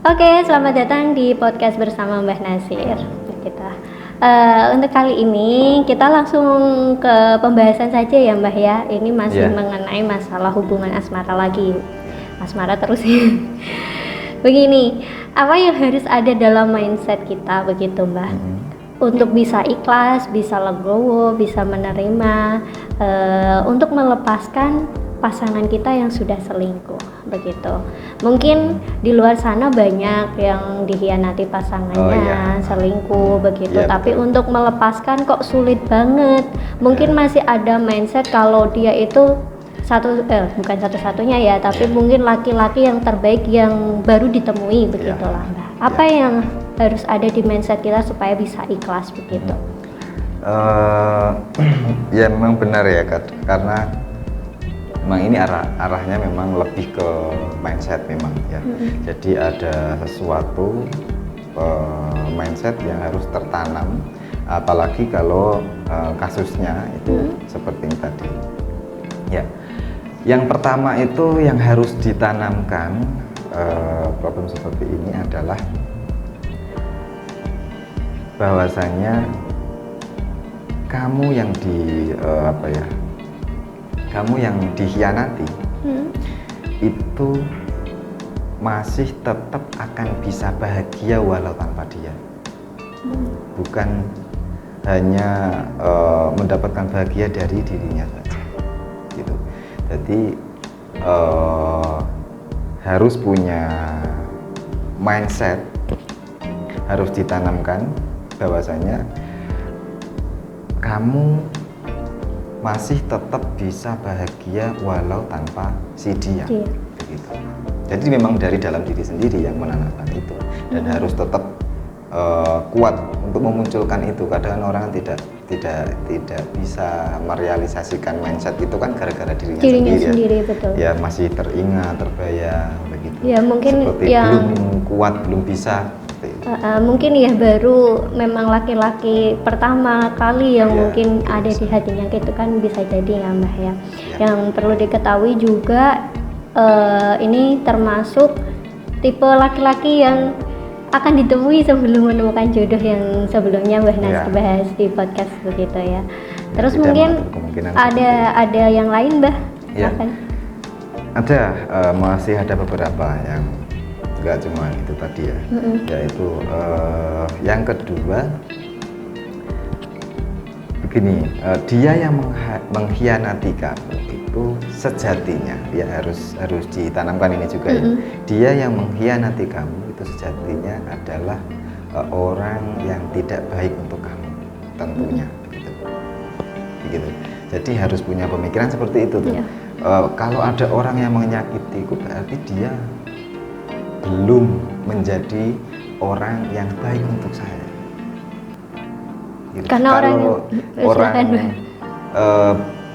Oke, selamat datang di podcast bersama Mbah Nasir. Kita untuk kali ini kita langsung ke pembahasan saja ya Mbah ya. Ini masih mengenai masalah hubungan asmara lagi. Asmara terus. Begini, apa yang harus ada dalam mindset kita begitu Mbah? Untuk bisa ikhlas, bisa legowo, bisa menerima, untuk melepaskan pasangan kita yang sudah selingkuh begitu. Mungkin di luar sana banyak yang dikhianati pasangannya, selingkuh begitu. Tapi untuk melepaskan kok sulit banget. Mungkin masih ada mindset kalau dia itu bukan satu-satunya ya, tapi mungkin laki-laki yang terbaik yang baru ditemui begitulah Mbak. Apa yang harus ada di mindset kita supaya bisa ikhlas begitu? Ya memang benar ya karena memang ini arahnya memang lebih ke mindset memang ya. Jadi ada sesuatu mindset yang harus tertanam, apalagi kalau kasusnya itu seperti yang tadi. Ya, yang pertama itu yang harus ditanamkan problem seperti ini adalah bahwasanya kamu yang kamu yang dikhianati itu masih tetap akan bisa bahagia walau tanpa dia. Bukan hanya mendapatkan bahagia dari dirinya saja gitu. Jadi harus punya mindset, harus ditanamkan bahwasanya kamu masih tetap bisa bahagia walau tanpa si dia. Begitu. Jadi memang dari dalam diri sendiri yang menanamkan itu dan harus tetap kuat untuk memunculkan itu. Kadang orang tidak bisa merealisasikan mindset itu kan gara-gara dirinya sendiri ya. Betul. Ya masih teringat, terbayang begitu. Ya mungkin seperti belum kuat, belum bisa. Mungkin ya baru memang laki-laki pertama kali yang mungkin ada di hatinya gitu kan, bisa jadi ya Mbah ya. Yang perlu diketahui juga ini termasuk tipe laki-laki yang akan ditemui sebelum menemukan jodoh yang sebelumnya Mbah Nasir bahas di podcast begitu ya. Terus mungkin ada yang lain Mbah? Ada, masih ada beberapa yang nggak cuma itu tadi ya, yaitu yang kedua begini, dia yang mengkhianati kamu itu sejatinya ya harus ditanamkan ini juga ya, dia yang mengkhianati kamu itu sejatinya adalah orang yang tidak baik untuk kamu tentunya begitu. Jadi harus punya pemikiran seperti itu tuh. Kalau ada orang yang menyakitiku berarti dia belum menjadi orang yang baik untuk saya. Gitu. Karena kalau orang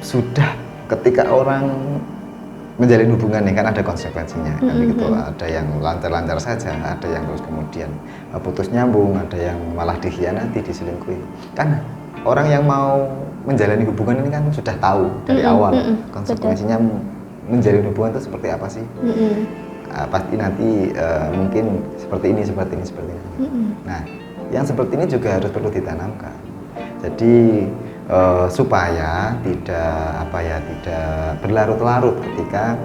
sudah ketika orang menjalin hubungan nih kan ada konsekuensinya kan gitu. Ada yang lancar-lancar saja, ada yang terus kemudian putus nyambung, ada yang malah dikhianati, diselingkuhi. Kan orang yang mau menjalani hubungan ini kan sudah tahu dari awal konsekuensinya menjalin hubungan itu seperti apa sih. Pasti nanti mungkin seperti ini. Nah, yang seperti ini juga harus perlu ditanamkan. Jadi supaya tidak berlarut-larut ketika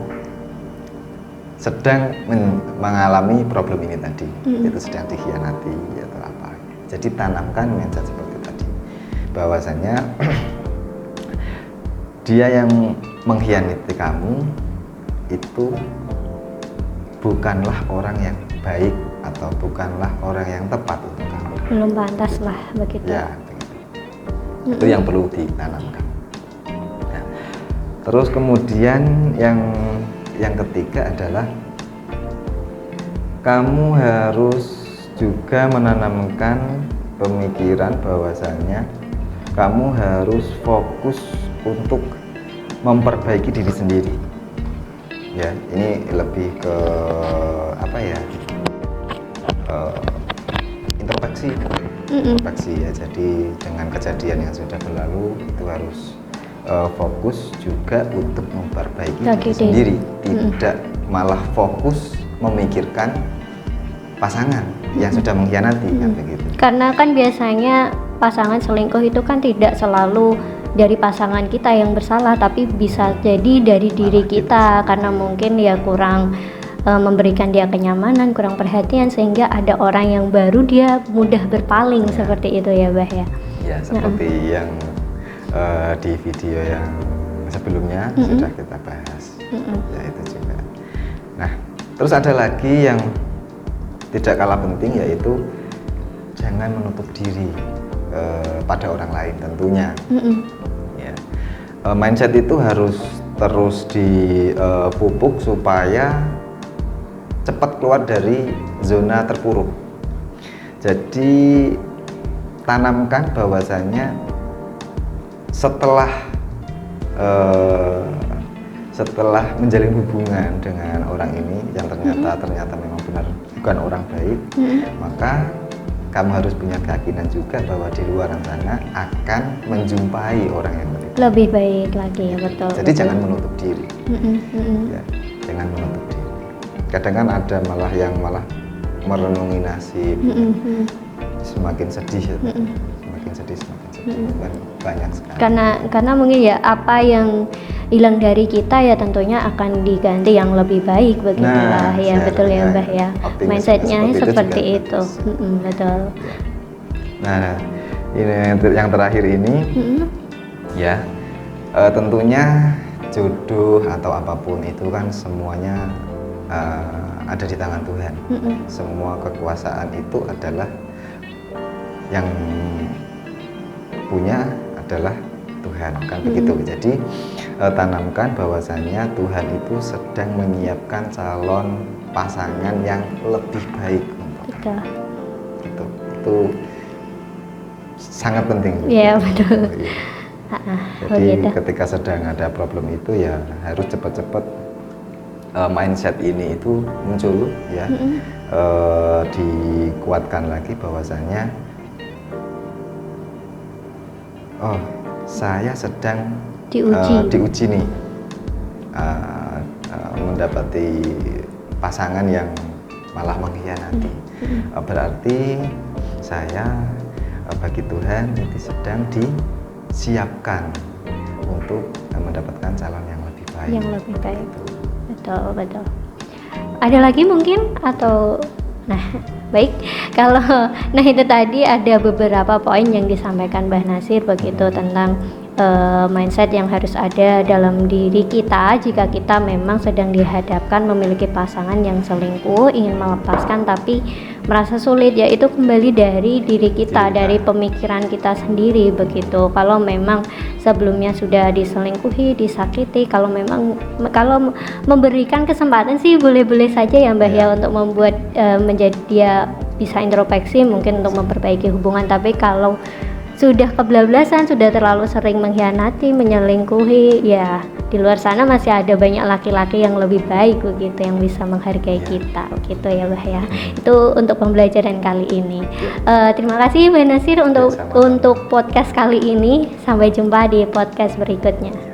sedang mengalami problem ini tadi, yaitu sedang dikhianati atau apa. Jadi tanamkan mindset seperti tadi, bahwasanya dia yang mengkhianati kamu itu bukanlah orang yang baik atau bukanlah orang yang tepat untuk kamu. Belum pantas lah begitu. Ya, begitu. Itu yang perlu ditanamkan. Nah, terus kemudian yang ketiga adalah kamu harus juga menanamkan pemikiran bahwasanya kamu harus fokus untuk memperbaiki diri sendiri. Ya, ini lebih ke introspeksi ya. Jadi dengan kejadian yang sudah berlalu itu harus fokus juga untuk memperbaiki diri sendiri, tidak malah fokus memikirkan pasangan yang sudah mengkhianati kan begitu. Karena kan biasanya pasangan selingkuh itu kan tidak selalu dari pasangan kita yang bersalah, tapi bisa jadi dari diri kita karena mungkin ya kurang memberikan dia kenyamanan, kurang perhatian, sehingga ada orang yang baru dia mudah berpaling seperti itu ya Mbah ya. Ya seperti yang di video yang sebelumnya sudah kita bahas, ya itu juga. Nah terus ada lagi yang tidak kalah penting, yaitu jangan menutup diri pada orang lain tentunya. Ya. Mindset itu harus terus dipupuk supaya cepat keluar dari zona terpuruk. Jadi tanamkan bahwasanya setelah menjalin hubungan dengan orang ini yang ternyata memang benar bukan orang baik, maka kamu harus punya keyakinan juga bahwa di luar sana akan menjumpai orang yang lebih baik lagi ya, betul. Jadi jangan menutup diri, ya, jangan menutup diri. Kadang kan ada yang malah merenungi nasib, semakin sedih, semakin sedih. Banyak sekali. Karena mungkin ya apa yang hilang dari kita ya tentunya akan diganti yang lebih baik begitulah. Ya betul ya Mbah ya. Mindsetnya seperti itu. Betul. Nah ini yang terakhir ini ya tentunya jodoh atau apapun itu kan semuanya ada di tangan Tuhan. Semua kekuasaan itu adalah yang punya adalah Tuhan kan begitu. Jadi tanamkan bahwasanya Tuhan itu sedang menyiapkan calon pasangan yang lebih baik untuk kamu. Itu sangat penting. Iya betul. Jadi ketika sedang ada problem itu ya harus cepat-cepat mindset ini itu muncul ya, dikuatkan lagi bahwasanya saya sedang diuji nih, mendapati pasangan yang malah mengkhianati. Berarti saya bagi Tuhan itu sedang disiapkan untuk mendapatkan calon yang lebih baik. Yang lebih baik. Betul. Ada lagi mungkin atau baik, nah itu tadi ada beberapa poin yang disampaikan Mbah Nasir begitu tentang mindset yang harus ada dalam diri kita jika kita memang sedang dihadapkan memiliki pasangan yang selingkuh, ingin melepaskan tapi merasa sulit, yaitu kembali dari diri kita, dari pemikiran kita sendiri begitu. Kalau memang sebelumnya sudah diselingkuhi, disakiti, kalau memberikan kesempatan sih boleh-boleh saja ya Mbah ya untuk membuat menjadi dia bisa introspeksi mungkin untuk memperbaiki hubungan. Tapi kalau sudah kebablasan, sudah terlalu sering mengkhianati, menyelingkuhi, ya di luar sana masih ada banyak laki-laki yang lebih baik begitu, yang bisa menghargai kita begitu ya Mbah ya. Itu untuk pembelajaran kali ini. Terima kasih Mbah Nasir untuk podcast kali ini. Sampai jumpa di podcast berikutnya.